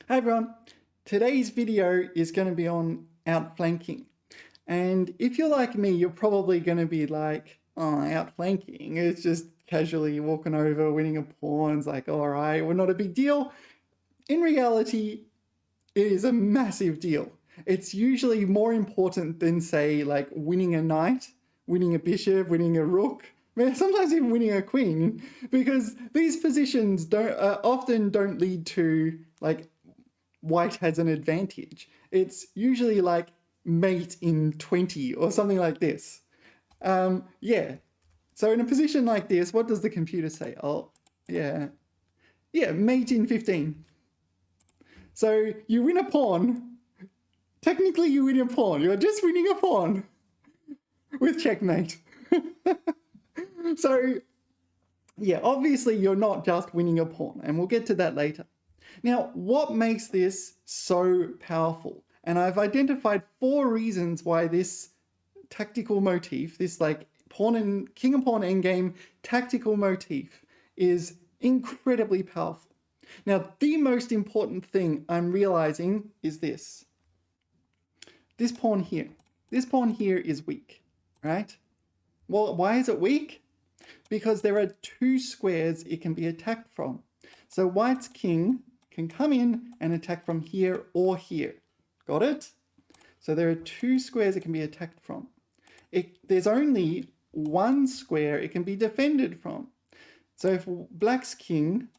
Hey everyone, today's video is going to be on outflanking. And if you're like me, you're probably going to be like, oh, outflanking, it's just casually walking over, winning a pawn. It's like, all right, we're not a big deal. In reality, it is a massive deal. It's usually more important than, say, like winning a knight, winning a bishop, winning a rook, sometimes even winning a queen, because these positions often don't lead to like white has an advantage. It's usually like mate in 20 or something like this. Yeah. So in a position like this, what does the computer say? Oh, yeah. Yeah, mate in 15. So you win a pawn. Technically, you win a pawn. You're just winning a pawn with checkmate. So, yeah, obviously you're not just winning a pawn, and we'll get to that later. Now, what makes this so powerful? And I've identified 4 reasons why this tactical motif, this like king and pawn endgame tactical motif, is incredibly powerful. Now, the most important thing I'm realizing is this. This pawn here. This pawn here is weak, right? Well, why is it weak? Because there are 2 squares it can be attacked from. So white's king can come in and attack from here or here. Got it? So there are 2 squares it can be attacked from. There's only 1 square it can be defended from. So if black's king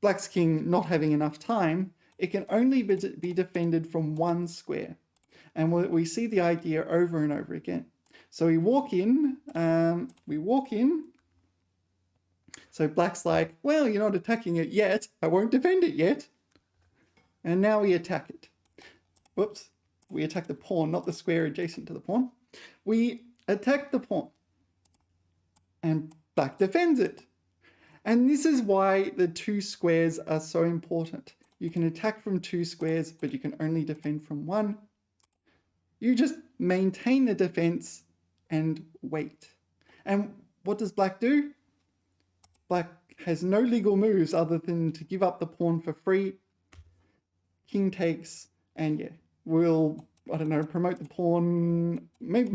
not having enough time, it can only be defended from 1 square. And we see the idea over and over again. So we walk in. So black's like, well, you're not attacking it yet. I won't defend it yet. And now we attack it. Whoops. We attack the pawn, not the square adjacent to the pawn. We attack the pawn. And black defends it. And this is why the 2 squares are so important. You can attack from 2 squares, but you can only defend from 1. You just maintain the defense and wait. And what does black do? Black has no legal moves other than to give up the pawn for free. King takes, and yeah, we'll, I don't know, promote the pawn. Maybe,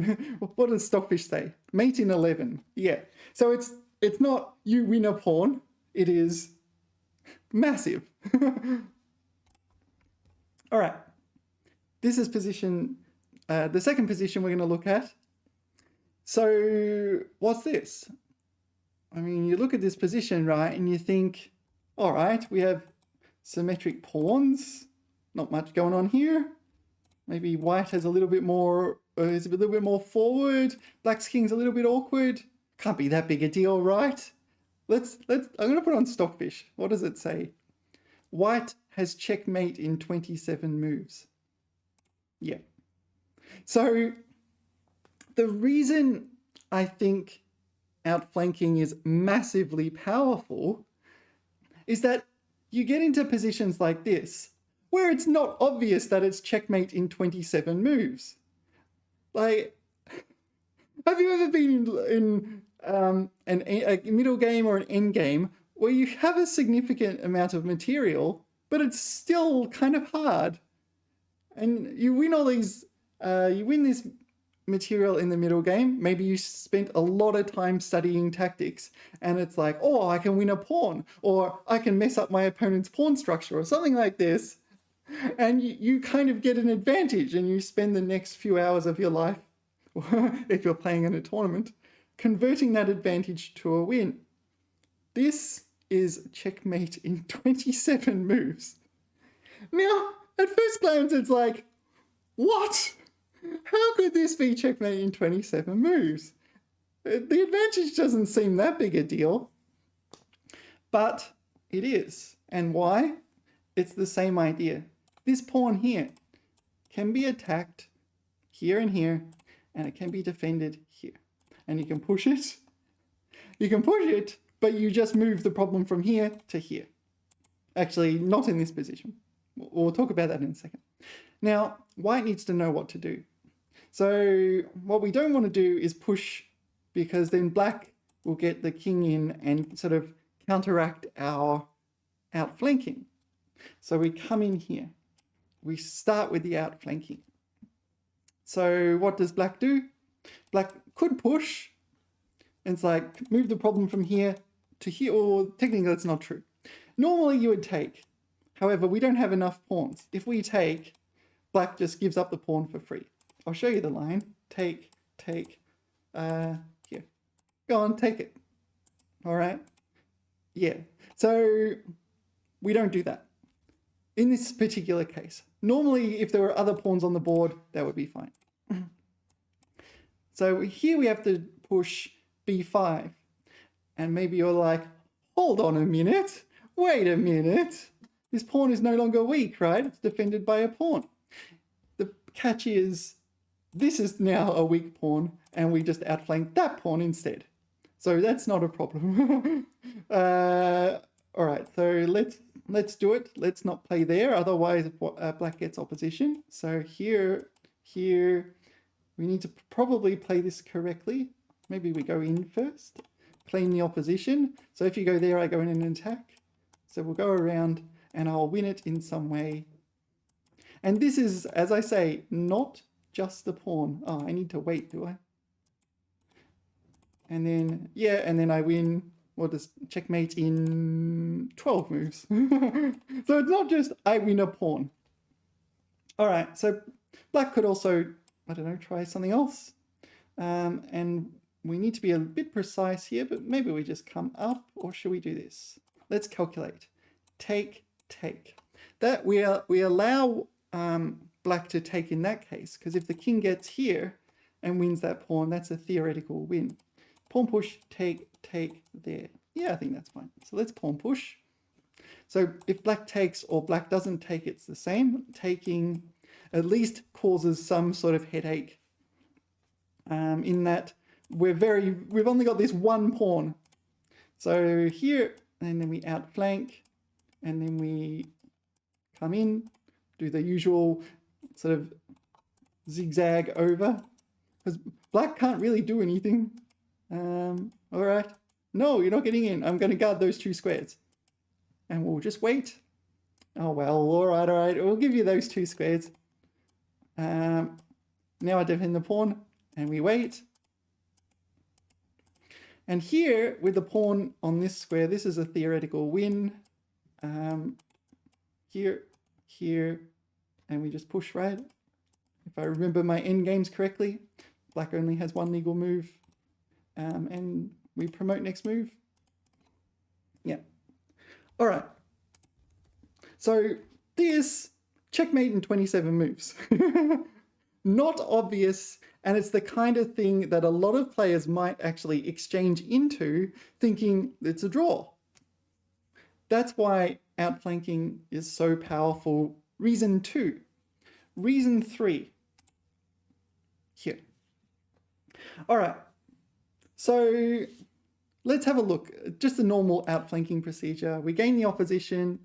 what does Stockfish say? Mate in 11. Yeah. So it's not you win a pawn. It is massive. All right. This is position, the second position we're going to look at. So what's this? I mean, you look at this position, right, and you think, all right, we have symmetric pawns. Not much going on here. Maybe white has a little bit more, is a little bit more forward. Black's king's a little bit awkward. Can't be that big a deal, right? I'm going to put on Stockfish. What does it say? White has checkmate in 27 moves. Yeah. So the reason I think outflanking is massively powerful is that you get into positions like this where it's not obvious that it's checkmate in 27 moves. Like, have you ever been in a middle game or an end game where you have a significant amount of material, but it's still kind of hard, and you win all these, you win this material in the middle game. Maybe you spent a lot of time studying tactics and it's like, oh, I can win a pawn, or I can mess up my opponent's pawn structure or something like this. And you kind of get an advantage, and you spend the next few hours of your life, if you're playing in a tournament, converting that advantage to a win. This is checkmate in 27 moves. Now, at first glance, it's like, what? How could this be checkmate in 27 moves? The advantage doesn't seem that big a deal, but it is. And why? It's the same idea. This pawn here can be attacked here and here, and it can be defended here. And you can push it. You can push it, but you just move the problem from here to here. Actually, not in this position. We'll talk about that in a second. Now, white needs to know what to do. So what we don't want to do is push, because then black will get the king in and sort of counteract our outflanking. So we come in here. We start with the outflanking. So what does black do? Black could push. And it's like, move the problem from here to here, or technically that's not true. Normally you would take. However, we don't have enough pawns. If we take, black just gives up the pawn for free. I'll show you the line. Take, here. Go on, take it. All right. Yeah. So we don't do that. In this particular case, normally if there were other pawns on the board, that would be fine. So here we have to push b5. And maybe you're like, hold on a minute. Wait a minute. This pawn is no longer weak, right? It's defended by a pawn. The catch is, this is now a weak pawn, and we just outflank that pawn instead. So that's not a problem. All right, so let's do it. Let's not play there, otherwise black gets opposition. So here, we need to probably play this correctly. Maybe we go in first, clean the opposition. So if you go there, I go in and attack. So we'll go around and I'll win it in some way. And this is, as I say, not just the pawn. Oh, I need to wait, do I? And then, yeah, and then I win. We'll just checkmate in 12 moves. So it's not just I win a pawn. All right, so black could also, I don't know, try something else. And we need to be a bit precise here, but maybe we just come up, or should we do this? Let's calculate. Take. That we allow black to take in that case, because if the king gets here and wins that pawn, that's a theoretical win. Pawn push, take there. Yeah, I think that's fine. So let's pawn push. So if black takes or black doesn't take, it's the same. Taking at least causes some sort of headache in that we've only got this one pawn. So here, and then we outflank, and then we come in, do the usual sort of zigzag over, because black can't really do anything. All right. No, you're not getting in. I'm going to guard those two squares. And we'll just wait. Oh, well, all right. We'll give you those two squares. Now I defend the pawn, and we wait. And here, with the pawn on this square, this is a theoretical win. Here, and we just push right. If I remember my endgames correctly, black only has one legal move. And we promote next move. Yeah. All right. So this checkmate in 27 moves. Not obvious, and it's the kind of thing that a lot of players might actually exchange into thinking it's a draw. That's why outflanking is so powerful. Reason 2. Reason 3. Here. All right. So let's have a look. Just a normal outflanking procedure. We gain the opposition.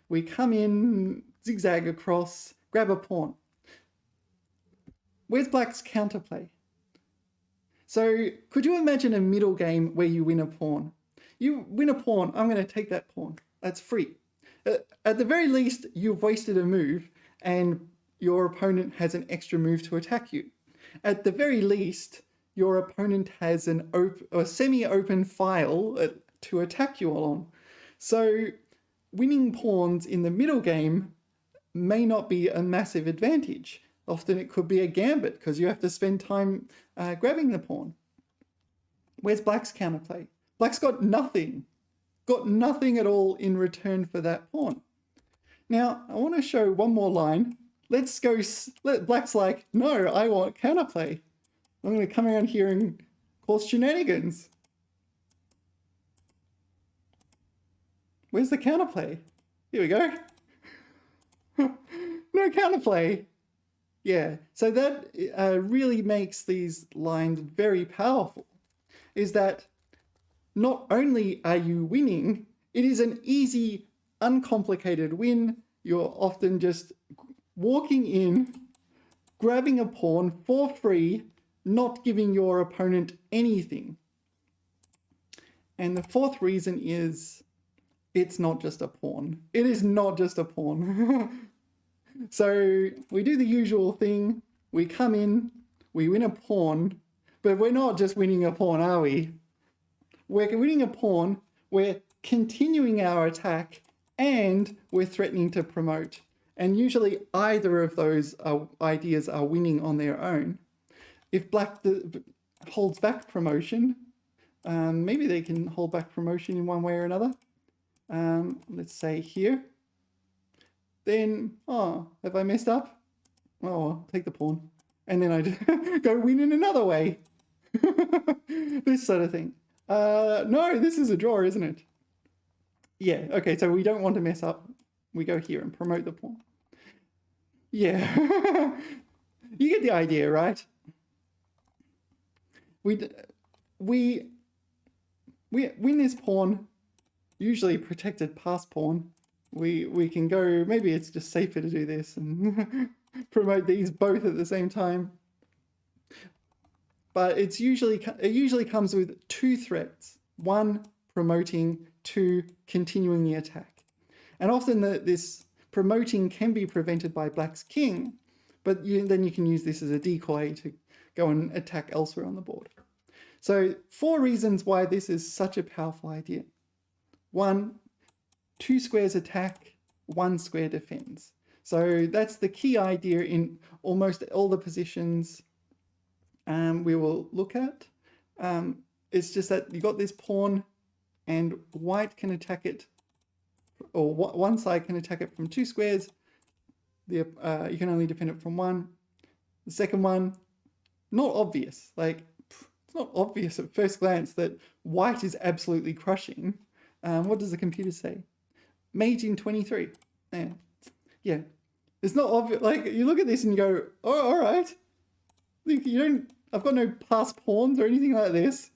We come in, zigzag across, grab a pawn. Where's black's counterplay? So could you imagine a middle game where you win a pawn? You win a pawn, I'm going to take that pawn. That's free. At the very least, you've wasted a move and your opponent has an extra move to attack you. At the very least, your opponent has a semi-open file to attack you on. So winning pawns in the middle game may not be a massive advantage. Often it could be a gambit because you have to spend time grabbing the pawn. Where's black's counterplay? Black's got nothing at all in return for that pawn. Now, I want to show one more line. Black's like, no, I want counterplay. I'm going to come around here and cause shenanigans. Where's the counterplay? Here we go. No counterplay. Yeah, so that really makes these lines very powerful, is that not only are you winning, it is an easy, uncomplicated win. You're often just walking in, grabbing a pawn for free, not giving your opponent anything. And the fourth reason is it's not just a pawn. It is not just a pawn. So we do the usual thing. We come in, we win a pawn, but we're not just winning a pawn, are we? We're winning a pawn, we're continuing our attack, and we're threatening to promote. And usually either of those ideas are winning on their own. If black holds back promotion, maybe they can hold back promotion in one way or another. Let's say here. Then, oh, have I messed up? Oh, I'll take the pawn. And then I just go win in another way. This sort of thing. No, this is a draw, isn't it? Yeah, okay, so we don't want to mess up. We go here and promote the pawn. Yeah, you get the idea, right? We win this pawn, usually protected pass pawn. We can go, maybe it's just safer to do this and promote these both at the same time. But it usually comes with two threats. One, promoting, two, continuing the attack. And often this promoting can be prevented by black's king, but then you can use this as a decoy to go and attack elsewhere on the board. So 4 reasons why this is such a powerful idea. 1, 2 squares attack, 1 square defends. So that's the key idea in almost all the positions we will look at. It's just that you got this pawn and white can attack it, or one side can attack it from 2 squares. You can only defend it from 1. The second one, not obvious. Like, it's not obvious at first glance that white is absolutely crushing. What does the computer say? Mate in 23. Yeah. It's not obvious. Like, you look at this and you go, oh, all right. I've got no pass pawns or anything like this.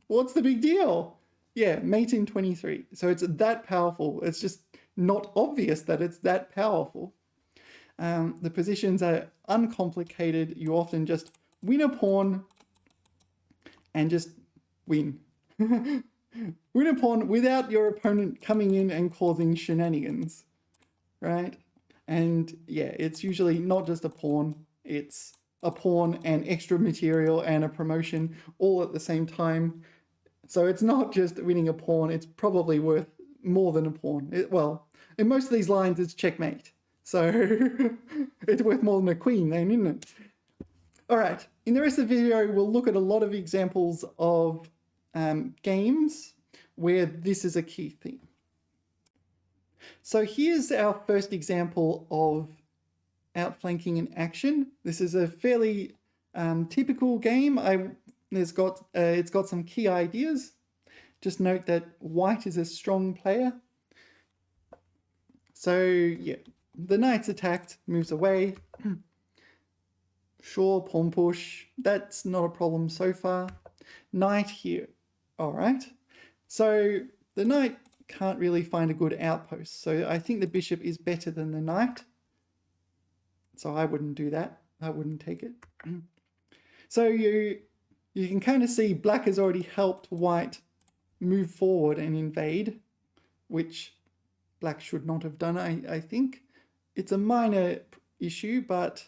What's the big deal? Yeah, mate in 23. So it's that powerful. It's just not obvious that it's that powerful. The positions are uncomplicated. You often just win a pawn and just win. Win a pawn without your opponent coming in and causing shenanigans, right? And yeah, it's usually not just a pawn. It's a pawn and extra material and a promotion all at the same time. So it's not just winning a pawn. It's probably worth more than a pawn. Well, in most of these lines, it's checkmate. So it's worth more than a queen then, isn't it? All right, in the rest of the video, we'll look at a lot of examples of games where this is a key theme. So here's our first example of outflanking in action. This is a fairly typical game. It's got some key ideas. Just note that white is a strong player. So yeah, the knight's attacked, moves away. Sure, pawn push. That's not a problem so far. Knight here. All right. So the knight can't really find a good outpost. So I think the bishop is better than the knight. So I wouldn't do that. I wouldn't take it. So you can kind of see black has already helped white move forward and invade, which black should not have done, I think. It's a minor issue, but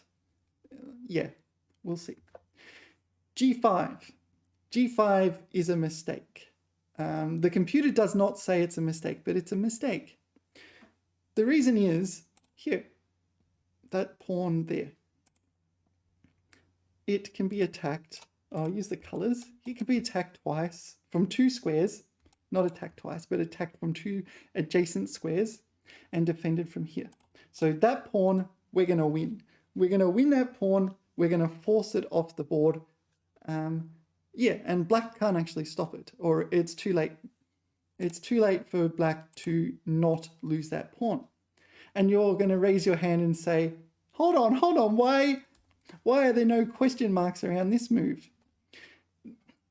yeah, we'll see. G5. G5 is a mistake. The computer does not say it's a mistake, but it's a mistake. The reason is here, that pawn there. It can be attacked. I'll use the colors. It can be attacked twice from 2 squares, not attacked twice, but attacked from 2 adjacent squares and defended from here. So that pawn, we're going to win. We're going to win that pawn. We're going to force it off the board. Yeah, and black can't actually stop it, or it's too late. It's too late for black to not lose that pawn. And you're going to raise your hand and say, hold on, why are there no question marks around this move?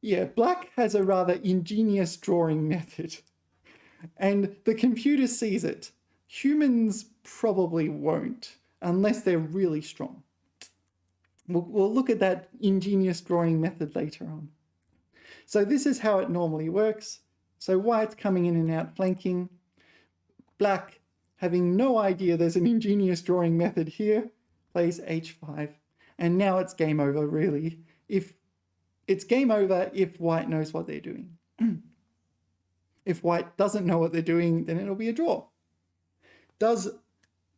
Yeah, black has a rather ingenious drawing method, and the computer sees it. Humans probably won't, unless they're really strong. We'll look at that ingenious drawing method later on. So this is how it normally works. So white's coming in and outflanking. Black, having no idea there's an ingenious drawing method here, plays h5. And now it's game over, really. It's game over if white knows what they're doing. If white doesn't know what they're doing, then it'll be a draw. Does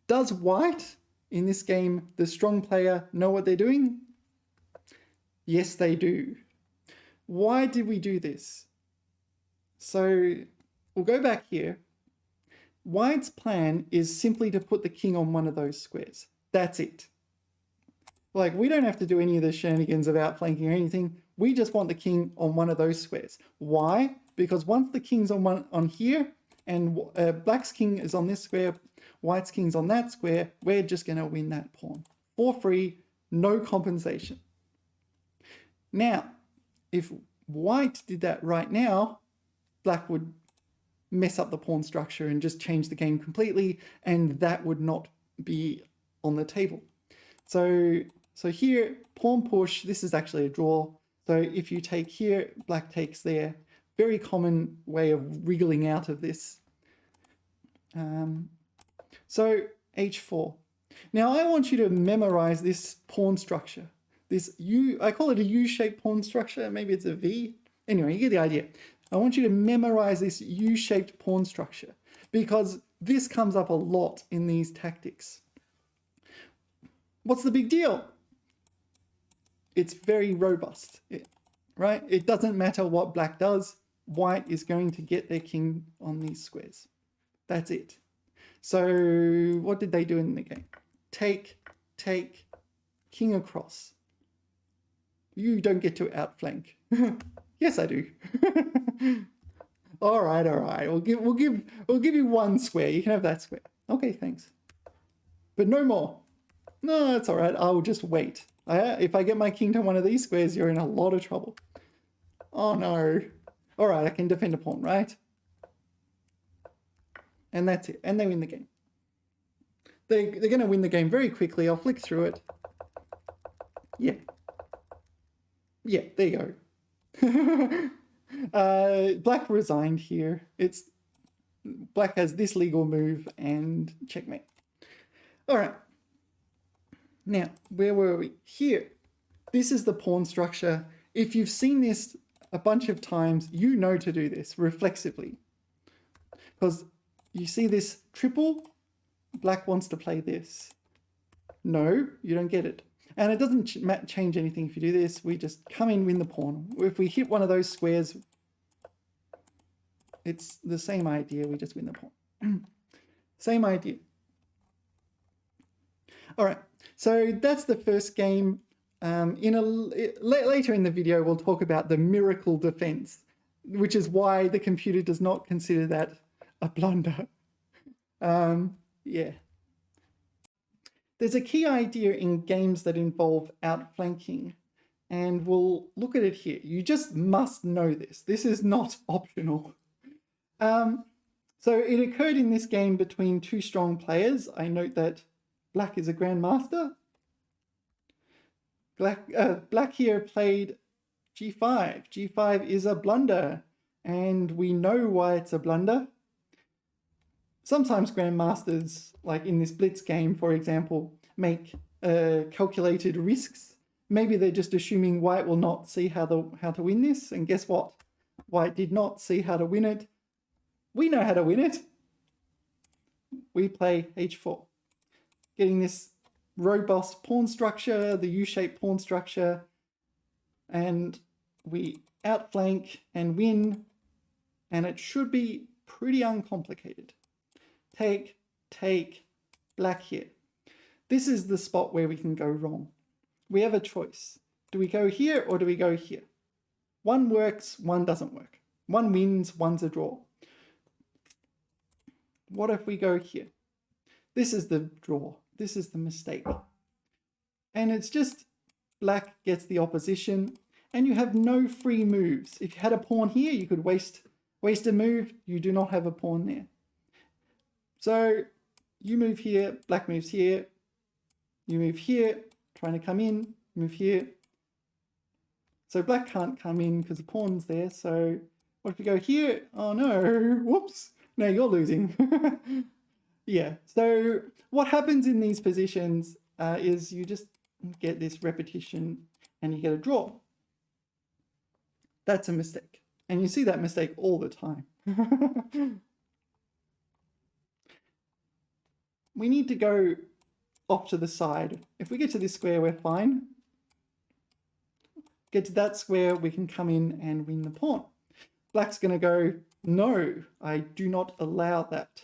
white, in this game, the strong player, know what they're doing? Yes, they do. Why did we do this? So we'll go back here. White's plan is simply to put the king on one of those squares. That's it. Like, we don't have to do any of the shenanigans of outflanking or anything. We just want the king on one of those squares. Why? Because once the king's on here, and black's king is on this square, white's king's on that square, we're just going to win that pawn. For free, no compensation. Now, if white did that right now, black would mess up the pawn structure and just change the game completely, and that would not be on the table. So here, pawn push, this is actually a draw. So if you take here, black takes there. Very common way of wriggling out of this. So h4. Now I want you to memorize this pawn structure. I call it a U-shaped pawn structure. Maybe it's a V. Anyway, you get the idea. I want you to memorize this U-shaped pawn structure because this comes up a lot in these tactics. What's the big deal? It's very robust, right? It doesn't matter what black does. White is going to get their king on these squares. That's it. So what did they do in the game? Take, king across. You don't get to outflank. Yes, I do. All right. We'll give you one square. You can have that square. Okay, thanks. But no more. No, that's all right. I'll just wait. If I get my king to one of these squares, you're in a lot of trouble. Oh no. All right, I can defend a pawn, right? And that's it. And they win the game. They're going to win the game very quickly. I'll flick through it. Yeah. Yeah, there you go. Black resigned here. Black has this legal move and checkmate. All right. Now, where were we? Here. This is the pawn structure. If you've seen this a bunch of times, you know to do this reflexively. Because you see this triple, black wants to play this. No, you don't get it. And it doesn't change anything if you do this. We just come in, win the pawn. If we hit one of those squares, it's the same idea. We just win the pawn. Same idea. All right. So that's the first game. Later in the video, we'll talk about the miracle defense, which is why the computer does not consider that a blunder. Yeah. There's a key idea in games that involve outflanking, and we'll look at it here. You just must know this. This is not optional. So it occurred in this game between two strong players. I note that black is a grandmaster. Black here played g5. g5 is a blunder, and we know why it's a blunder. Sometimes grandmasters, like in this blitz game, for example, make calculated risks. Maybe they're just assuming white will not see how to win this, and guess what? White did not see how to win it. We know how to win it. We play h4, getting this robust pawn structure, the U-shaped pawn structure, and we outflank and win, and it should be pretty uncomplicated. Take, black here. This is the spot where we can go wrong. We have a choice. Do we go here or do we go here? One works, one doesn't work. One wins, one's a draw. What if we go here? This is the draw. This is the mistake. And it's just black gets the opposition and you have no free moves. If you had a pawn here, you could waste a move. You do not have a pawn there. So you move here, black moves here, you move here, trying to come in, move here. So black can't come in because the pawn's there. So what if we go here? Oh no, whoops. No, you're losing. Yeah, so what happens in these positions is you just get this repetition and you get a draw. That's a mistake. And you see that mistake all the time. We need to go off to the side. If we get to this square, we're fine. Get to that square, we can come in and win the pawn. Black's going to go, no, I do not allow that.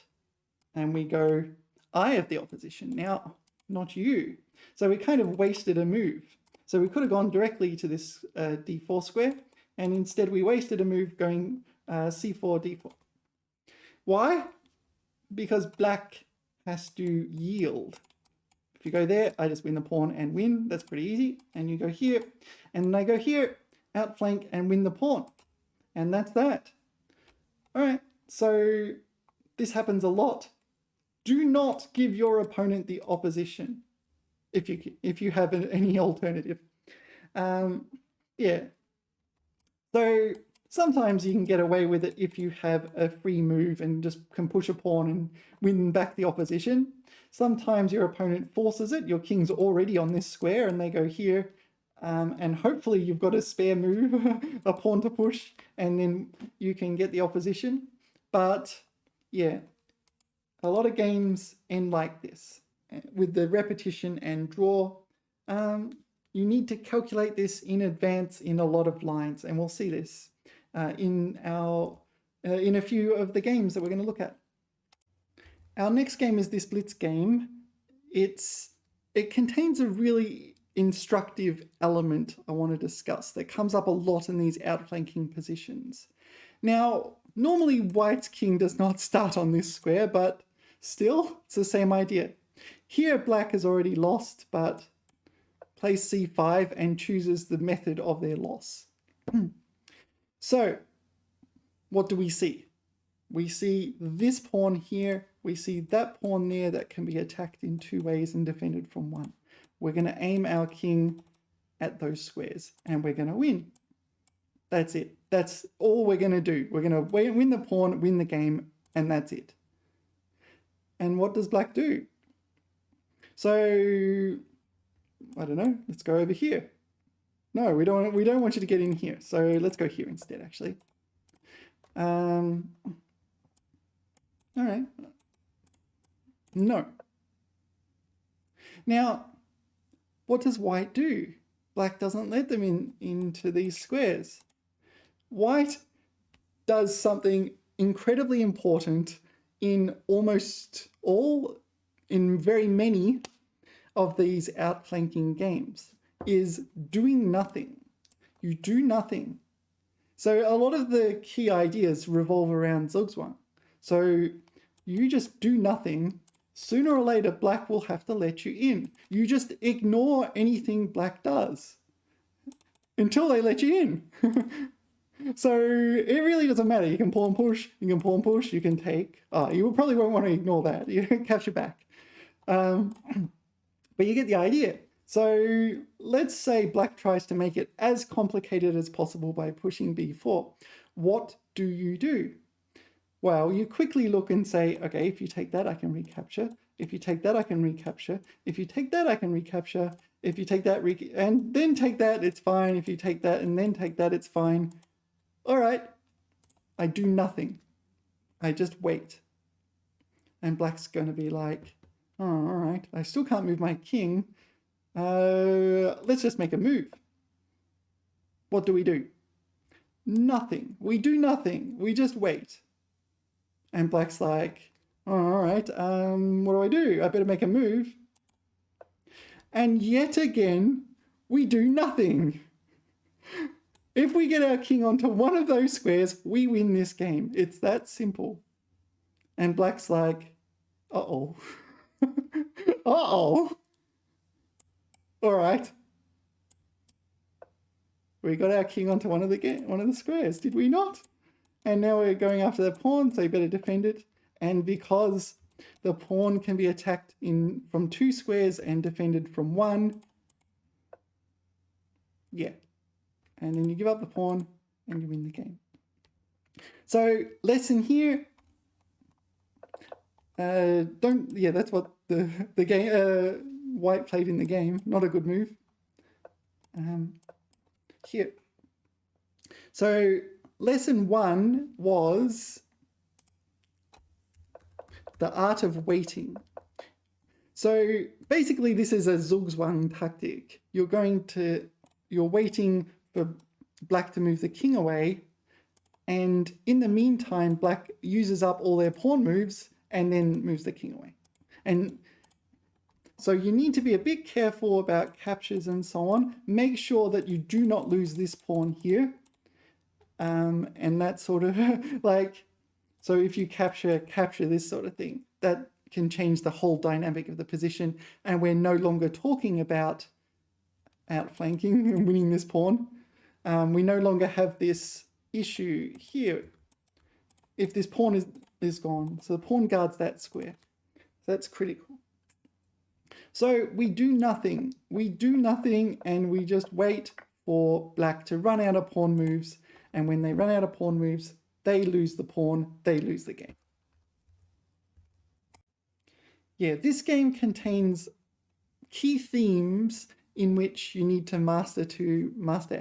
And we go, I have the opposition now, not you. So we kind of wasted a move. So we could have gone directly to this d4 square, and instead we wasted a move going c4, d4. Why? Because black has to yield. If you go there, I just win the pawn and win. That's pretty easy. And you go here, and then I go here, outflank and win the pawn. And that's that. All right, so this happens a lot. Do not give your opponent the opposition if you have any alternative. Yeah. So sometimes you can get away with it if you have a free move and just can push a pawn and win back the opposition. Sometimes your opponent forces it. Your king's already on this square and they go here. And hopefully you've got a spare move, a pawn to push, and then you can get the opposition. But yeah, a lot of games end like this with the repetition and draw. You need to calculate this in advance in a lot of lines, and we'll see this in a few of the games that we're going to look at. Our next game is this blitz game. It contains a really instructive element I want to discuss that comes up a lot in these outflanking positions. Now, normally white's king does not start on this square, but still, it's the same idea. Here, black has already lost, but plays c5 and chooses the method of their loss. So, what do we see? We see this pawn here, we see that pawn there that can be attacked in two ways and defended from one. We're going to aim our king at those squares and we're going to win. That's it. That's all we're going to do. We're going to win the pawn, win the game, and that's it. And what does black do? So, I don't know, let's go over here. No, we don't want you to get in here. So let's go here instead, actually. All right. No. Now, what does white do? Black doesn't let them into these squares. White does something incredibly important in very many of these outflanking games, is doing nothing. You do nothing. So a lot of the key ideas revolve around Zugzwang. So you just do nothing. Sooner or later, black will have to let you in. You just ignore anything black does until they let you in. So it really doesn't matter. You can pawn push, you can pawn push, you can take. You probably won't want to ignore that. You capture back. But you get the idea. So let's say black tries to make it as complicated as possible by pushing b4. What do you do? Well, you quickly look and say, okay, if you take that, I can recapture. If you take that, I can recapture. If you take that, I can recapture. If you take that, and then take that, it's fine. If you take that and then take that, it's fine. All right, I do nothing. I just wait. And black's going to be like, oh, all right, I still can't move my king. Let's just make a move. What do? Nothing. We do nothing. We just wait. And black's like, oh, all right, what do? I better make a move. And yet again, we do nothing. If we get our king onto one of those squares, we win this game. It's that simple. And black's like, uh-oh. Uh-oh. All right. We got our king onto one of the squares, did we not? And now we're going after the pawn, so you better defend it. And because the pawn can be attacked from two squares and defended from one, yeah. And then you give up the pawn and you win the game. So lesson here, Yeah, that's what the game white played in the game. Not a good move. Here. So lesson 1 was the art of waiting. So basically this is a Zugzwang tactic. You're waiting for black to move the king away, and in the meantime black uses up all their pawn moves and then moves the king away. And so you need to be a bit careful about captures and so on. Make sure that you do not lose this pawn here. And that sort of like, so if you capture this sort of thing, that can change the whole dynamic of the position. And we're no longer talking about outflanking and winning this pawn. We no longer have this issue here. If this pawn is gone, so the pawn guards that square. So that's critical. So we do nothing. We do nothing and we just wait for black to run out of pawn moves. And when they run out of pawn moves, they lose the pawn, they lose the game. Yeah, this game contains key themes in which you need to master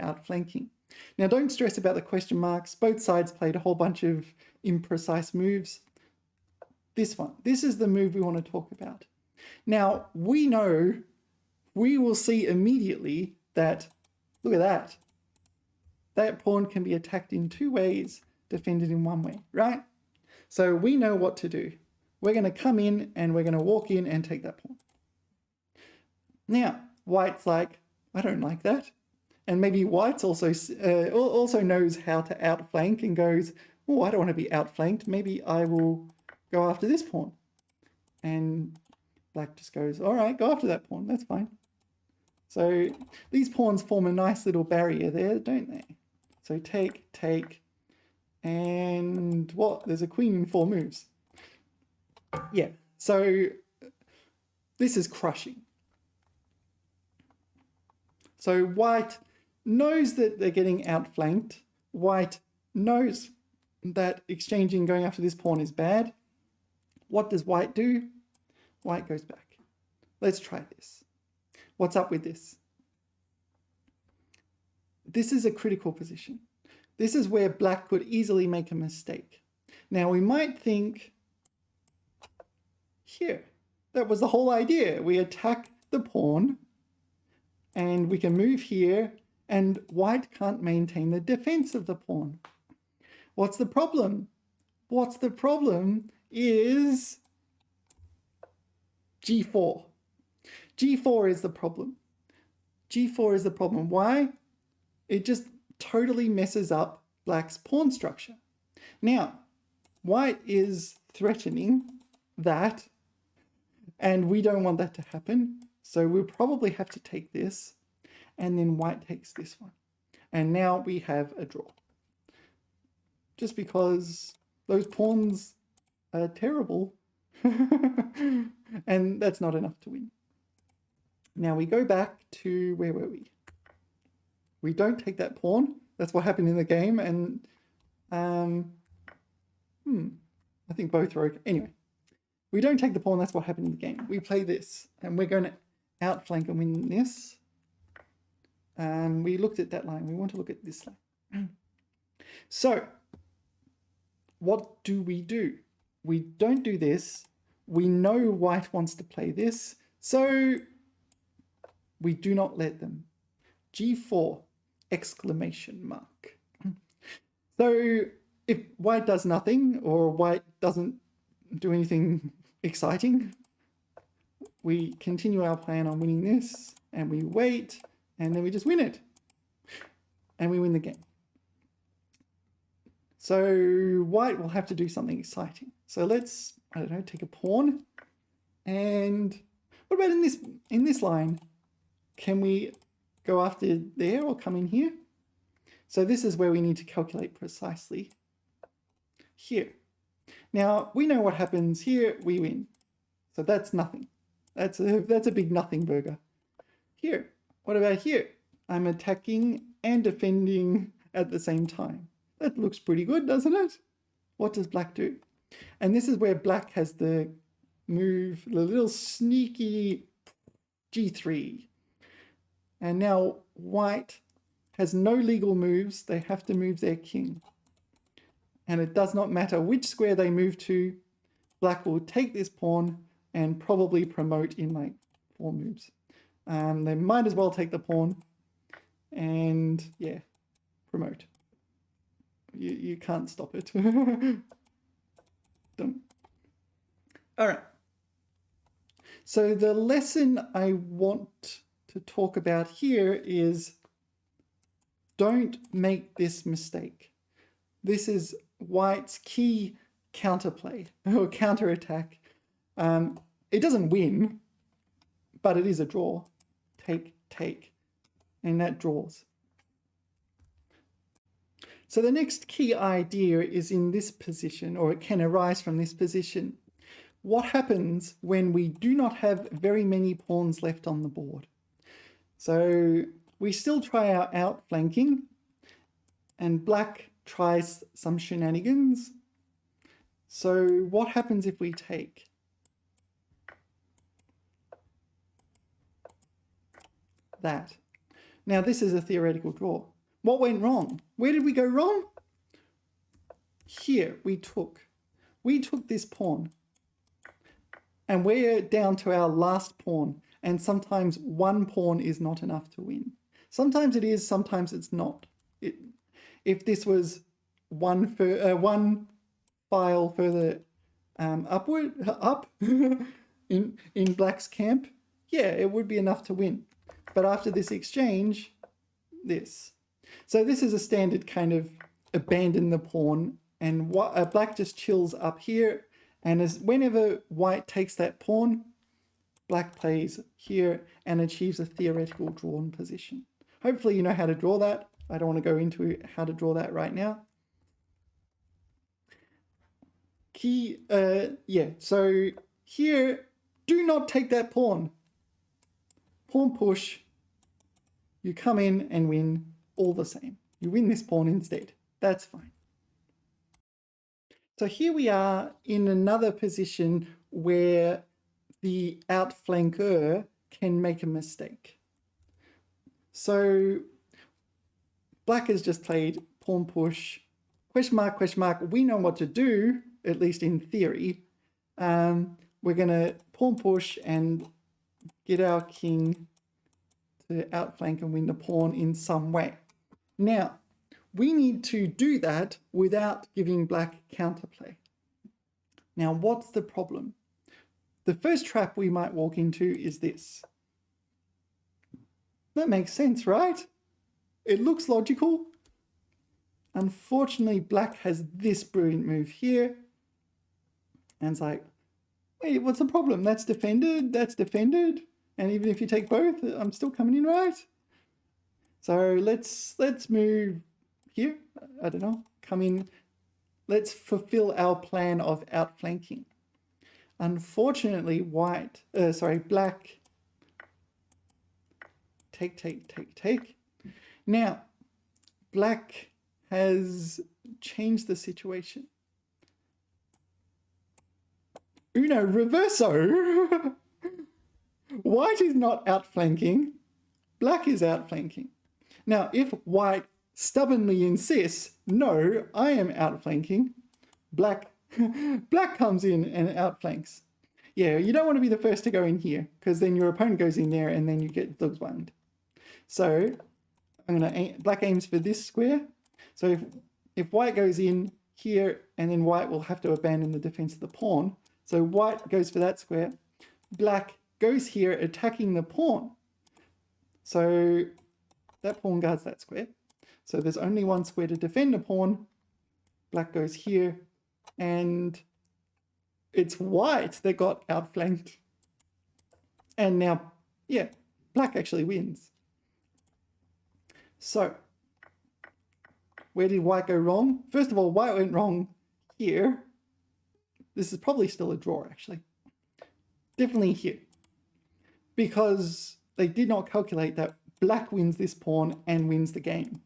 outflanking. Now don't stress about the question marks. Both sides played a whole bunch of imprecise moves. This is the move we want to talk about. Now, we will see immediately that, look at that. That pawn can be attacked in 2 ways, defended in 1 way, right? So we know what to do. We're going to come in and we're going to walk in and take that pawn. Now, white's like, I don't like that. And maybe white's also knows how to outflank and goes, oh, I don't want to be outflanked. Maybe I will go after this pawn. And black just goes, all right, go after that pawn. That's fine. So these pawns form a nice little barrier there, don't they? So take, and what? There's a queen in 4 moves. Yeah, so this is crushing. So white knows that they're getting outflanked. White knows that exchanging, going after this pawn is bad. What does white do? White goes back. Let's try this. What's up with this? This is a critical position. This is where black could easily make a mistake. Now we might think, here, that was the whole idea. We attack the pawn and we can move here and white can't maintain the defense of the pawn. What's the problem? What's the problem is G4. G4 is the problem. G4 is the problem. Why? It just totally messes up black's pawn structure. Now, white is threatening that, and we don't want that to happen. So we'll probably have to take this, and then white takes this one. And now we have a draw. Just because those pawns are terrible, and that's not enough to win. Now we go back to, where were we? We don't take that pawn. That's what happened in the game, and I think both are okay. Anyway, we don't take the pawn. That's what happened in the game. We play this, and we're going to outflank and win this. We looked at that line. We want to look at this line. So, what do? We don't do this. We know white wants to play this, so we do not let them. G4, exclamation mark. So if white does nothing, or white doesn't do anything exciting, we continue our plan on winning this, and we wait, and then we just win it. And we win the game. So white will have to do something exciting. So let's, I don't know, take a pawn. And what about in this line? Can we go after there or come in here? So this is where we need to calculate precisely. Here. Now we know what happens here, we win. So that's nothing. That's a big nothing burger. Here. What about here? I'm attacking and defending at the same time. That looks pretty good, doesn't it? What does black do? And this is where black has the move the little sneaky g3. And now white has no legal moves. They have to move their king. And it does not matter which square they move to, black will take this pawn and probably promote in like 4 moves. They might as well take the pawn and yeah, promote. You can't stop it. Don't. All right. So the lesson I want to talk about here is don't make this mistake. This is white's key counterplay or counterattack. It doesn't win, but it is a draw. Take, take, and that draws. So the next key idea is in this position, or it can arise from this position. What happens when we do not have very many pawns left on the board? So we still try our outflanking, and black tries some shenanigans. So what happens if we take? That. Now this is a theoretical draw. What went wrong? Where did we go wrong? Here we took this pawn. And we're down to our last pawn. And sometimes one pawn is not enough to win. Sometimes it is, sometimes it's not. If this was one file further up in black's camp, yeah, it would be enough to win. But after this exchange, this. So this is a standard kind of abandon the pawn, and black just chills up here, and whenever white takes that pawn, black plays here and achieves a theoretical drawn position. Hopefully you know how to draw that. I don't want to go into how to draw that right now. So here, do not take that pawn. Pawn push, you come in and win all the same. You win this pawn instead. That's fine. So here we are in another position where the outflanker can make a mistake. So black has just played pawn push, question mark, question mark. We know what to do, at least in theory. We're going to pawn push and get our king to outflank and win the pawn in some way. Now, we need to do that without giving black counterplay. Now, what's the problem? The first trap we might walk into is this. That makes sense, right? It looks logical. Unfortunately, black has this brilliant move here. And it's like, wait, what's the problem? That's defended, that's defended. And even if you take both, I'm still coming in right. So let's move here. I don't know, come in. Let's fulfill our plan of outflanking. Unfortunately, black, take. Now, black has changed the situation. Uno reverso. White is not outflanking, black is outflanking. Now, if white stubbornly insists, no, I am outflanking, black comes in and outflanks. Yeah, you don't want to be the first to go in here, because then your opponent goes in there and then you get the one. So black aims for this square. So if white goes in here, and then white will have to abandon the defense of the pawn. So white goes for that square. Black goes here attacking the pawn. So that pawn guards that square. So there's only one square to defend a pawn. Black goes here, and it's white that got outflanked. And now, yeah, black actually wins. So where did white go wrong? First of all, white went wrong here. This is probably still a draw, actually. Definitely here. Because they did not calculate that black wins this pawn and wins the game.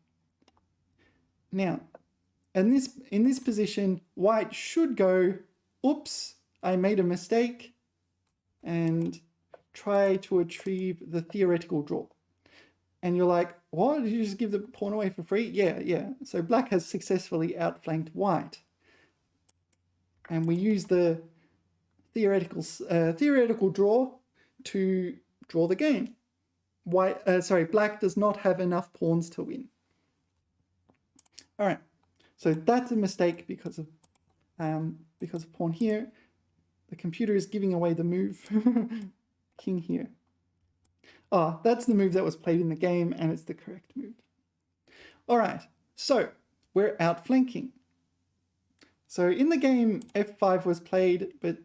Now, in this position, white should go, oops, I made a mistake. and try to achieve the theoretical draw. And you're like, what? Did you just give the pawn away for free? Yeah. So black has successfully outflanked white. And we use the theoretical draw to draw the game. Black does not have enough pawns to win. All right, so that's a mistake because of pawn here. The computer is giving away the move. King here. Oh, that's the move that was played in the game, and it's the correct move. All right, so we're outflanking. So in the game, f5 was played, but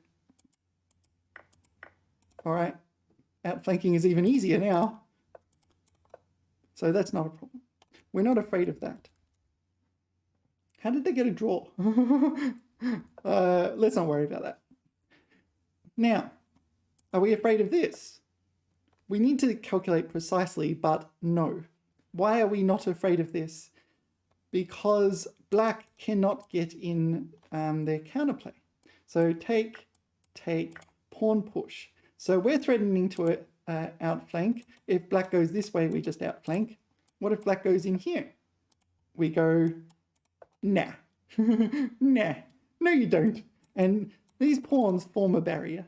all right, outflanking is even easier now. So that's not a problem. We're not afraid of that. How did they get a draw? Let's not worry about that. Now, are we afraid of this? We need to calculate precisely, but no. Why are we not afraid of this? Because black cannot get in their counterplay. So take, pawn push. So we're threatening to outflank. If black goes this way, we just outflank. What if black goes in here? We go, nah. Nah. No, you don't. And these pawns form a barrier.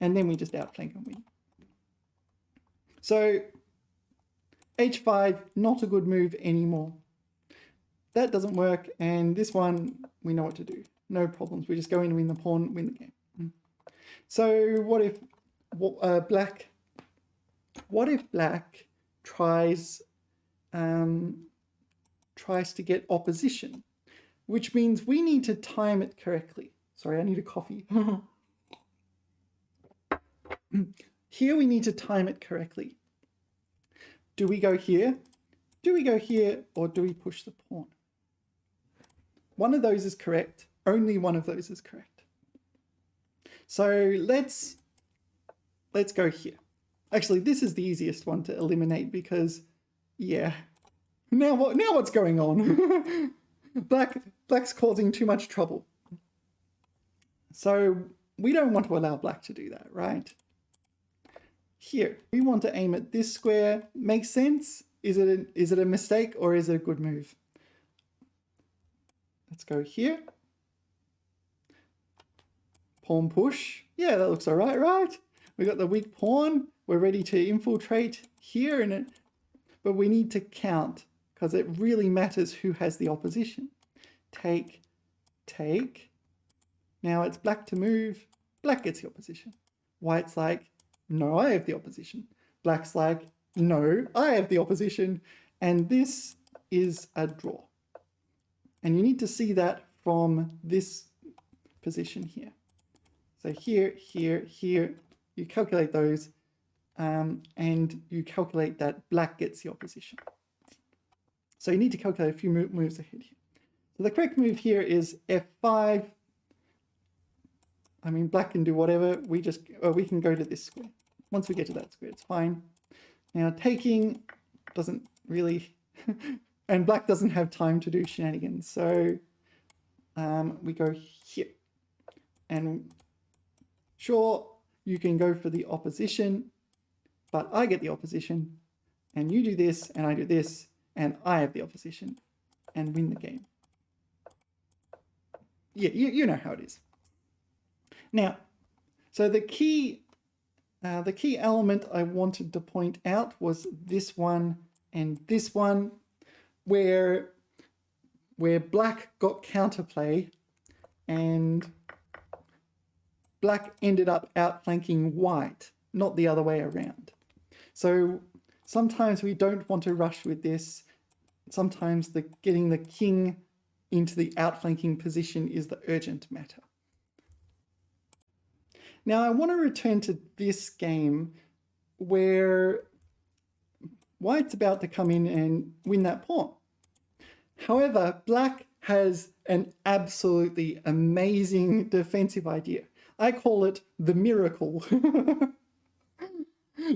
And then we just outflank and win. So h5, not a good move anymore. That doesn't work. And this one, we know what to do. No problems. We just go in and win the pawn, win the game. So what if black tries to get opposition, which means we need to time it correctly. Sorry, I need a coffee. Here we need to time it correctly. Do we go here? Do we go here, or do we push the pawn? One of those is correct. Only one of those is correct. So let's go here. Actually, this is the easiest one to eliminate because, yeah. Now what's going on? Black's causing too much trouble. So we don't want to allow black to do that, right? Here, we want to aim at this square. Makes sense? Is it a mistake or is it a good move? Let's go here. Pawn push. Yeah, that looks all right, right? We got the weak pawn. We're ready to infiltrate here, but we need to count because it really matters who has the opposition. Take. Now it's black to move. Black gets the opposition. White's like, no, I have the opposition. Black's like, no, I have the opposition. And this is a draw. And you need to see that from this position here. So here, you calculate those, and you calculate that black gets the opposition. So you need to calculate a few moves ahead here. So the correct move here is f5. I mean, black can do whatever. We can go to this square. Once we get to that square, it's fine. Now taking doesn't really, and black doesn't have time to do shenanigans. So we go here. And sure, you can go for the opposition, but I get the opposition, and you do this, and I do this, and I have the opposition, and win the game. Yeah, you know how it is. Now, so the key element I wanted to point out was this one and this one, where black got counterplay, and black ended up outflanking white, not the other way around. So sometimes we don't want to rush with this. Sometimes getting the king into the outflanking position is the urgent matter. Now I want to return to this game where white's about to come in and win that pawn. However, black has an absolutely amazing defensive idea. I call it the miracle.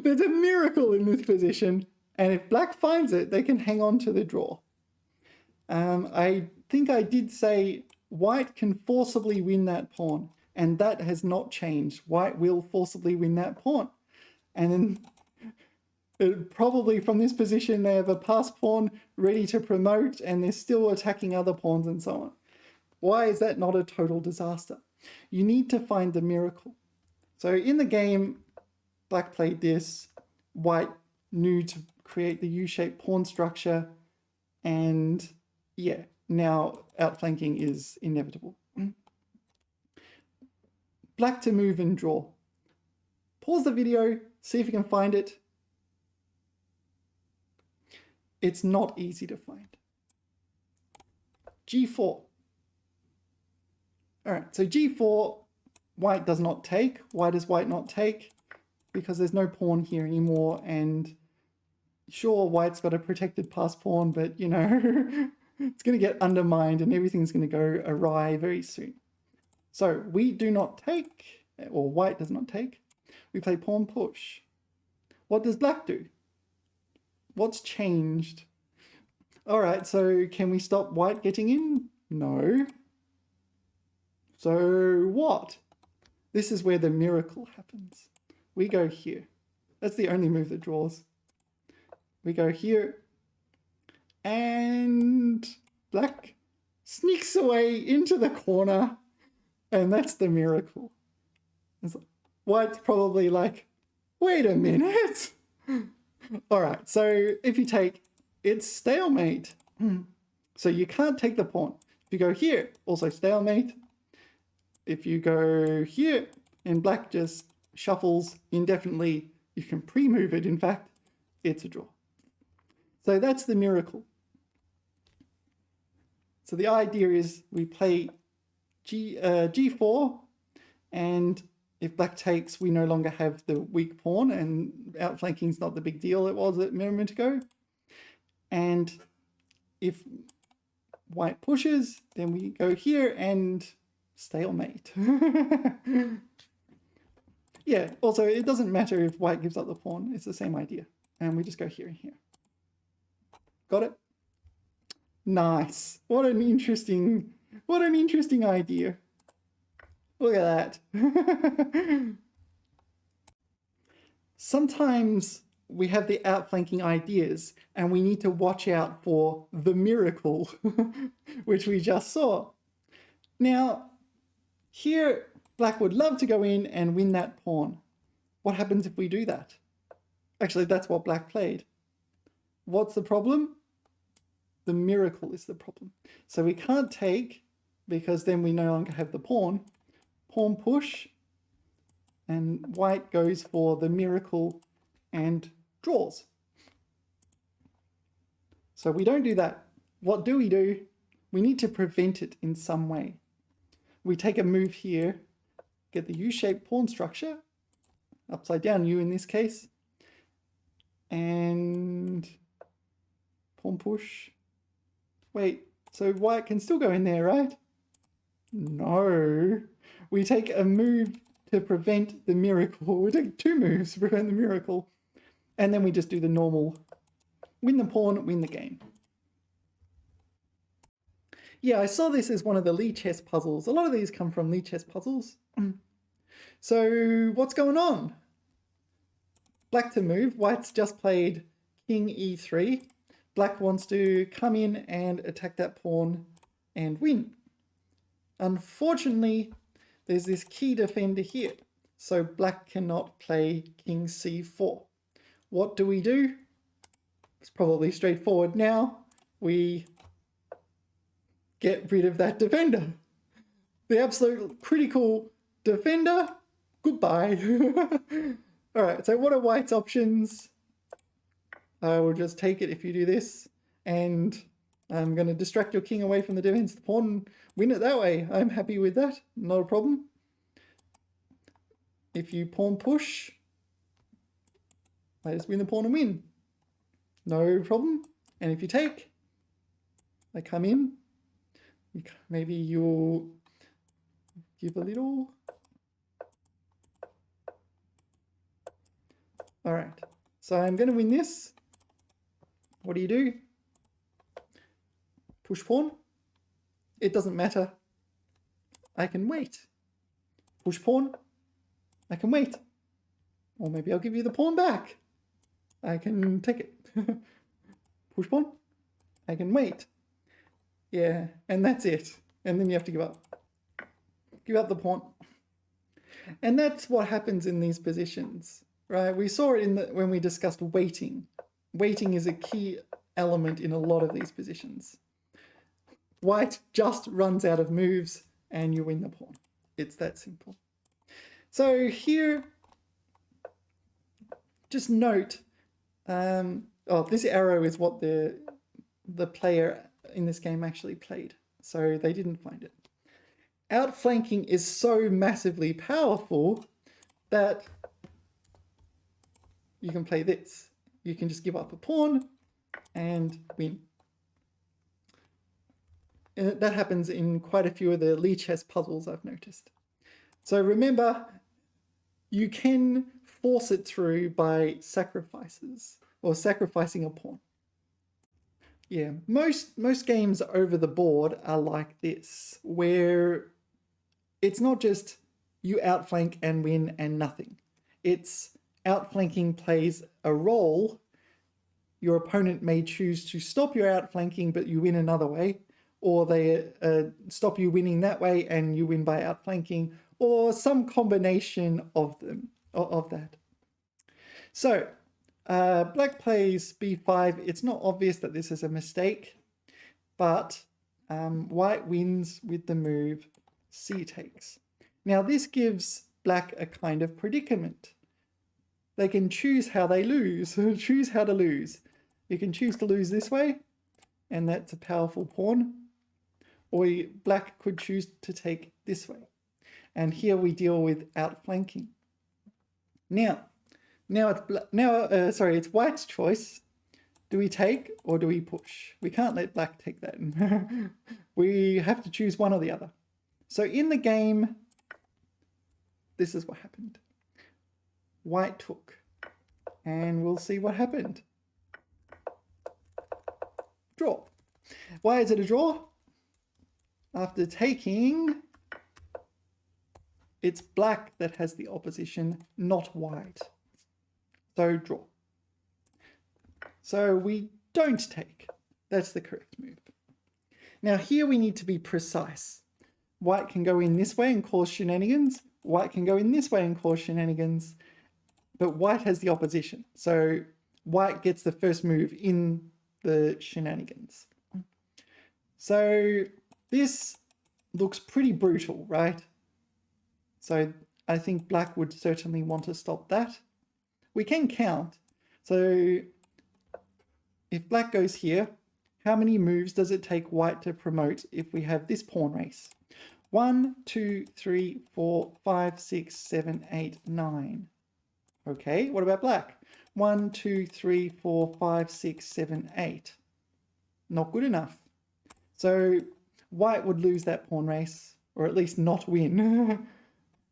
There's a miracle in this position, and if black finds it, they can hang on to the draw. I think I did say white can forcibly win that pawn, and that has not changed. White will forcibly win that pawn. And then probably from this position, they have a passed pawn ready to promote, and they're still attacking other pawns and so on. Why is that not a total disaster? You need to find the miracle. So in the game, Black played this, White knew to create the U-shaped pawn structure, and yeah, now outflanking is inevitable. Black to move and draw. Pause the video, see if you can find it. It's not easy to find. G4. All right, so G4, White does not take. Why does White not take? Because there's no pawn here anymore, and sure, White's got a protected pass pawn, but you know, it's going to get undermined and everything's going to go awry very soon. So we do not take, or White does not take. We play pawn push. What does Black do? What's changed? All right, so can we stop White getting in? No. So what? This is where the miracle happens. We go here. That's the only move that draws. We go here, and Black sneaks away into the corner, and that's the miracle. White's probably like, wait a minute. All right, so if you take, it's stalemate. So you can't take the pawn. If you go here, also stalemate. If you go here, and Black just shuffles indefinitely, you can pre-move it, in fact, it's a draw. So that's the miracle. So the idea is we play G4, and if Black takes, we no longer have the weak pawn, and outflanking is not the big deal it was a moment ago. And if White pushes, then we go here and stalemate. Yeah, also it doesn't matter if White gives up the pawn, it's the same idea. And we just go here and here. Got it? Nice. What an interesting idea. Look at that. Sometimes we have the outflanking ideas and we need to watch out for the miracle, which we just saw. Now, here, Black would love to go in and win that pawn. What happens if we do that? Actually, that's what Black played. What's the problem? The miracle is the problem. So we can't take, because then we no longer have the pawn. Pawn push, and White goes for the miracle and draws. So we don't do that. What do? We need to prevent it in some way. We take a move here, get the U-shaped pawn structure, upside down U in this case, and pawn push. Wait, so White can still go in there, right? No. We take a move to prevent the miracle. We take two moves to prevent the miracle. And then we just do the normal, win the pawn, win the game. Yeah, I saw this as one of the Lichess puzzles. A lot of these come from Lichess puzzles. So what's going on? Black to move. White's just played King E3. Black wants to come in and attack that pawn and win. Unfortunately, there's this key defender here, so Black cannot play King C4. What do? It's probably straightforward now. We get rid of that defender. The absolute critical defender, goodbye. All right, so what are White's options? I will just take it if you do this, and I'm going to distract your king away from the defense, the pawn, win it that way. I'm happy with that, not a problem. If you pawn push, I just win the pawn and win. No problem. And if you take, I come in. Maybe you'll give a little. All right, so I'm going to win this. What do? Push pawn. It doesn't matter. I can wait. Push pawn, I can wait. Or maybe I'll give you the pawn back. I can take it. Push pawn, I can wait. Yeah, and that's it. And then you have to give up. Give up the pawn. And that's what happens in these positions, right? We saw it in when we discussed waiting. Waiting is a key element in a lot of these positions. White just runs out of moves and you win the pawn. It's that simple. So here, just note, this arrow is what the player in this game actually played. So they didn't find it. Outflanking is so massively powerful that you can play this. You can just give up a pawn and win. And that happens in quite a few of the Lichess puzzles I've noticed. So remember, you can force it through by sacrifices or sacrificing a pawn. Yeah, most games over the board are like this, where it's not just you outflank and win and nothing. It's outflanking plays a role. Your opponent may choose to stop your outflanking, but you win another way, or they stop you winning that way and you win by outflanking, or some combination of them, of that. So black plays b5. It's not obvious that this is a mistake, but white wins with the move c takes. Now this gives black a kind of predicament. They can choose how they lose, choose how to lose. You can choose to lose this way, and that's a powerful pawn, or black could choose to take this way. And here we deal with outflanking. Now it's white's choice. Do we take or do we push? We can't let black take that. We have to choose one or the other. So in the game, this is what happened. White took, and we'll see what happened. Draw. Why is it a draw? After taking, it's black that has the opposition, not white. So draw. So we don't take. That's the correct move. Now here we need to be precise. White can go in this way and cause shenanigans. White can go in this way and cause shenanigans. But white has the opposition. So white gets the first move in the shenanigans. So this looks pretty brutal, right? So I think black would certainly want to stop that. We can count. So if black goes here, how many moves does it take white to promote if we have this pawn race? 1, 2, 3, 4, 5, 6, 7, 8, 9. Okay, what about black? 1, 2, 3, 4, 5, 6, 7, 8. Not good enough. So white would lose that pawn race, or at least not win.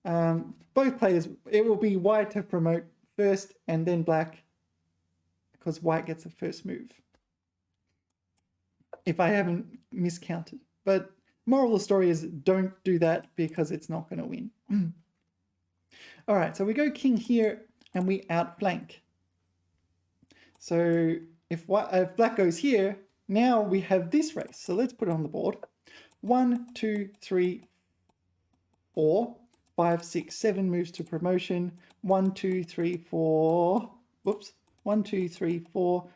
Both players, it will be white to promote first and then black, because white gets the first move. If I haven't miscounted. But moral of the story is don't do that because it's not going to win. All right, so we go king here and we outflank. So if black goes here, now we have this race. So let's put it on the board. 1, 2, 3, 4, 5, 6, 7 moves to promotion. 1, 2, 3, 4. Whoops. 1, 2, 3, 4,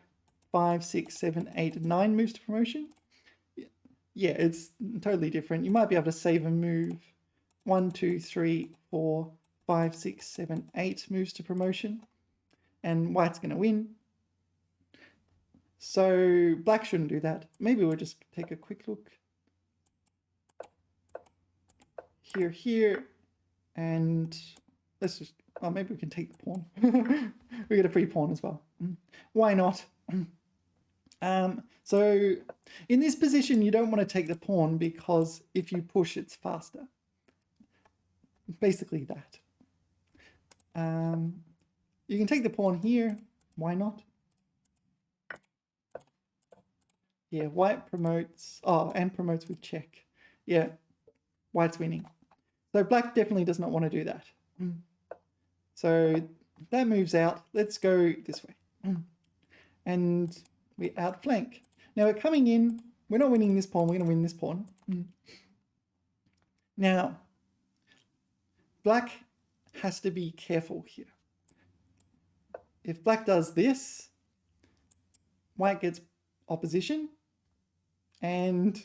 5, 6, 7, 8, 9 moves to promotion. Yeah, it's totally different. You might be able to save a move. 1, 2, 3, 4, 5, 6, 7, 8 moves to promotion. And white's going to win. So black shouldn't do that. Maybe we'll just take a quick look. Here, and let's just, oh, maybe we can take the pawn. We get a free pawn as well. Why not? So in this position, you don't want to take the pawn because if you push, it's faster. Basically that. You can take the pawn here. Why not? Yeah, white promotes, and promotes with check. Yeah, white's winning. So black definitely does not want to do that. So that moves out. Let's go this way. And we outflank. Now we're coming in. We're not winning this pawn. We're going to win this pawn. Now, black has to be careful here. If black does this, white gets opposition. And,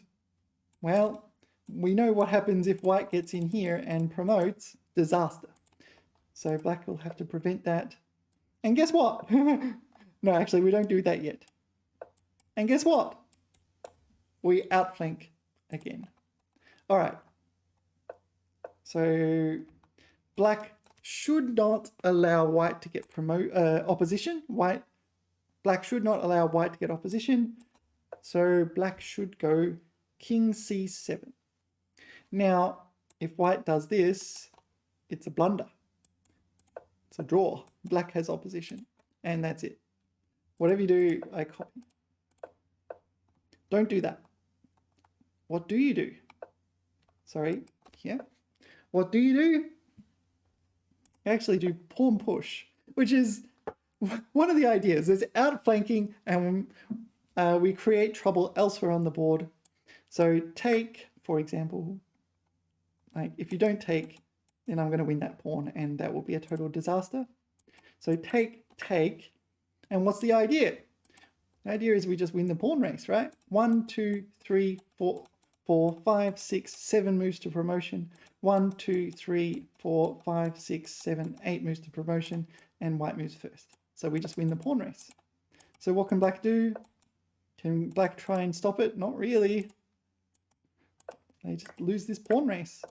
well, we know what happens if white gets in here and promotes. Disaster. So black will have to prevent that. And guess what? No, actually, we don't do that yet. And guess what? We outflank again. All right. So black should not allow white to get opposition. Black should not allow white to get opposition. So black should go king c7. Now, if white does this, it's a blunder. It's a draw. Black has opposition. And that's it. Whatever you do, I copy. Don't do that. What do you do? Sorry, here. What do? You actually do pawn push, which is one of the ideas. There's outflanking and we create trouble elsewhere on the board. So take, for example, like if you don't take, then I'm going to win that pawn and that will be a total disaster. So take, and what's the idea? The idea is we just win the pawn race, right? 1, 2, 3, 4, 5, 6, 7 moves to promotion. 1, 2, 3, 4, 5, 6, 7, 8 moves to promotion, and white moves first. So we just win the pawn race. So what can black do? Can black try and stop it? Not really. They just lose this pawn race.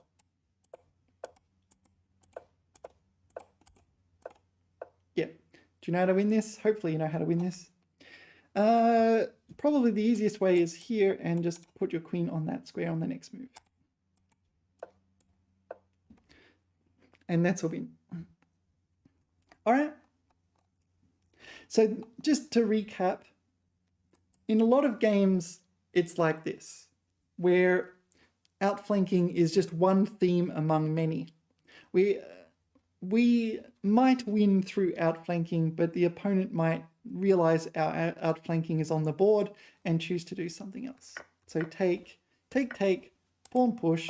Yep. Do you know how to win this? Hopefully you know how to win this. Probably the easiest way is here and just put your queen on that square on the next move. And that's a win. All right. So just to recap, in a lot of games, it's like this, where outflanking is just one theme among many. We might win through outflanking, but the opponent might realize our outflanking is on the board and choose to do something else. So take, pawn push,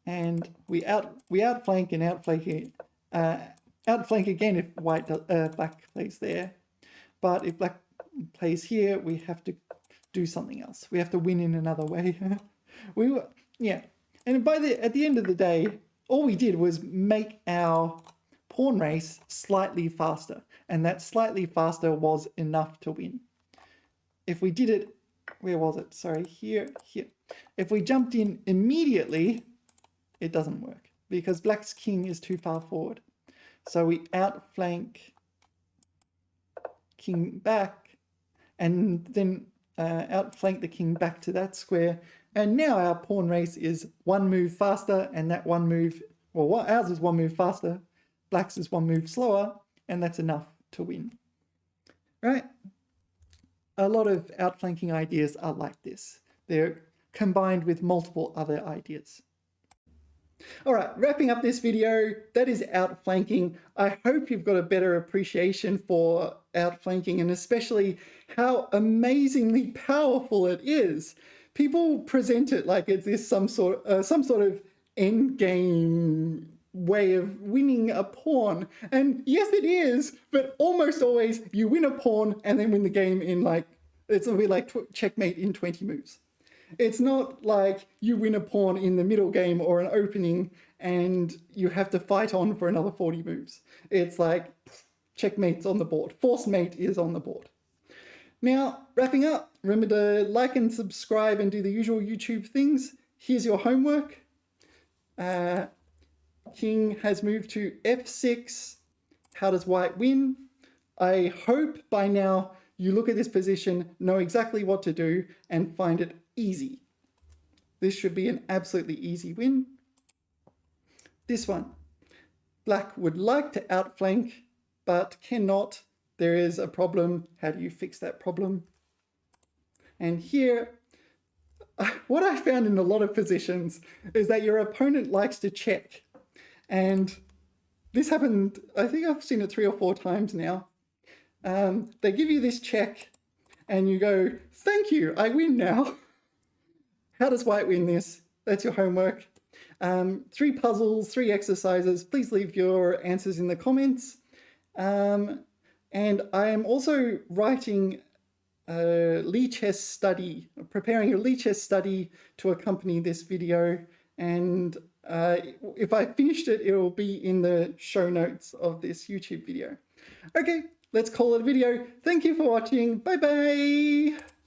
and we outflank and outflank again if black plays there. But if black plays here, we have to do something else. We have to win in another way. And at the end of the day, all we did was make our pawn race slightly faster, and that slightly faster was enough to win. If we did it, where was it? Sorry, here. If we jumped in immediately, it doesn't work because black's king is too far forward. So we outflank king back and then outflank the king back to that square. And now our pawn race is one move faster, and that one move, well, ours is one move faster, black's is one move slower, and that's enough to win. Right? A lot of outflanking ideas are like this. They're combined with multiple other ideas. All right, wrapping up this video, that is outflanking. I hope you've got a better appreciation for outflanking and especially how amazingly powerful it is. People present it like it's this some sort of endgame way of winning a pawn. And yes, it is, but almost always you win a pawn and then win the game in it'll be like checkmate in 20 moves. It's not like you win a pawn in the middle game or an opening and you have to fight on for another 40 moves. It's like checkmate's on the board. Force mate is on the board. Now, wrapping up, remember to like and subscribe and do the usual YouTube things. Here's your homework. King has moved to f6. How does white win? I hope by now you look at this position, know exactly what to do, and find it easy. This should be an absolutely easy win. This one, black would like to outflank, but cannot. There is a problem. How do you fix that problem? And here, what I found in a lot of positions is that your opponent likes to check. And this happened, I think I've seen it 3 or 4 times now. They give you this check and you go, thank you, I win now. How does white win this? That's your homework. 3 puzzles, 3 exercises. Please leave your answers in the comments. And I am also writing a Lichess study, preparing a Lichess study to accompany this video. And if I finished it, it will be in the show notes of this YouTube video. Okay, let's call it a video. Thank you for watching. Bye-bye.